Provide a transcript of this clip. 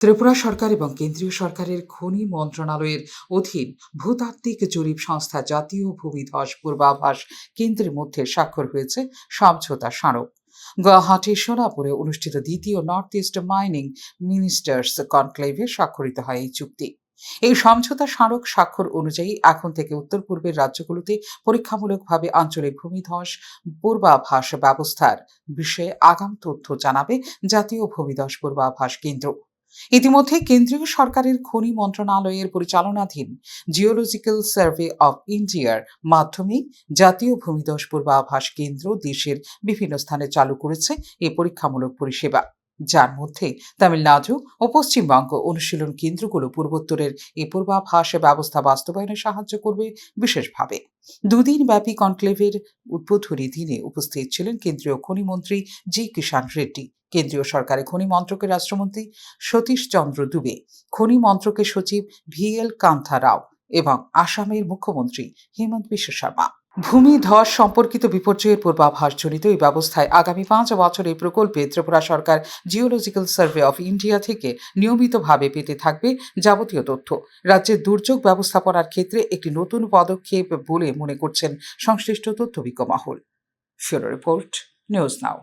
ত্রিপুরা সরকার এবং কেন্দ্রীয় সরকারের খনি মন্ত্রণালয়ের অধীন ভূতাত্ত্বিক জরিপ সংস্থা জাতীয় ভূমিধস পূর্বাভাস কেন্দ্রের মধ্যে স্বাক্ষর হয়েছে সমঝোতা স্মারক। গুয়াহাটির সোনাপুরে অনুষ্ঠিত দ্বিতীয় নর্থ ইস্ট মাইনিং মিনিস্টার্স কনক্লেভে স্বাক্ষরিত হয় এই চুক্তি। এই সমঝোতা স্মারক স্বাক্ষর অনুযায়ী এখন থেকে উত্তর পূর্বের রাজ্যগুলোতে পরীক্ষামূলকভাবে আঞ্চলিক ভূমিধস পূর্বাভাস ব্যবস্থার বিষয়ে আগাম তথ্য জানাবে জাতীয় ভূমিধস পূর্বাভাস কেন্দ্র। ইতিমধ্যে কেন্দ্রীয় সরকারের খনি মন্ত্রণালয়ের পরিচালনাধীন জিওলজিক্যাল সার্ভে অব ইন্ডিয়ার মাধ্যমে জাতীয় ভূমিধস পূর্বাভাস কেন্দ্র দেশের বিভিন্ন স্থানে চালু করেছে এই পরীক্ষামূলক পরিষেবা, যার মধ্যে তামিলনাড়ু ও পশ্চিমবঙ্গ অনুশীলন কেন্দ্রগুলো পূর্বোত্তরের এই পূর্বাভাস ব্যবস্থা বাস্তবায়নে সাহায্য করবে বিশেষভাবে। দুদিন ব্যাপী কনক্লেভের উদ্বোধনী দিনে উপস্থিত ছিলেন কেন্দ্রীয় খনি মন্ত্রী জি কিষাণ রেড্ডি, কেন্দ্রীয় সরকারের খনি মন্ত্রকের রাষ্ট্রমন্ত্রী সতীশ চন্দ্র দুবে, খনি মন্ত্রকের সচিব VL কান্থা রাও এবং আসামের মুখ্যমন্ত্রী হেমন্ত বিশ্ব শর্মা। ভূমিধস সম্পর্কিত বিপর্যয়ের পূর্বাভাসজনিত এই ব্যবস্থায় আগামী 5 বছর এই প্রকল্পে ত্রিপুরা সরকার জিওলজিক্যাল সার্ভে অফ ইন্ডিয়া থেকে নিয়মিতভাবে পেতে থাকবে যাবতীয় তথ্য। রাজ্যের দুর্যোগ ব্যবস্থাপনার ক্ষেত্রে একটি নতুন পদক্ষেপ বলে মনে করছেন সংশ্লিষ্ট তথ্যবিজ্ঞ মহল। Bureau report, news now.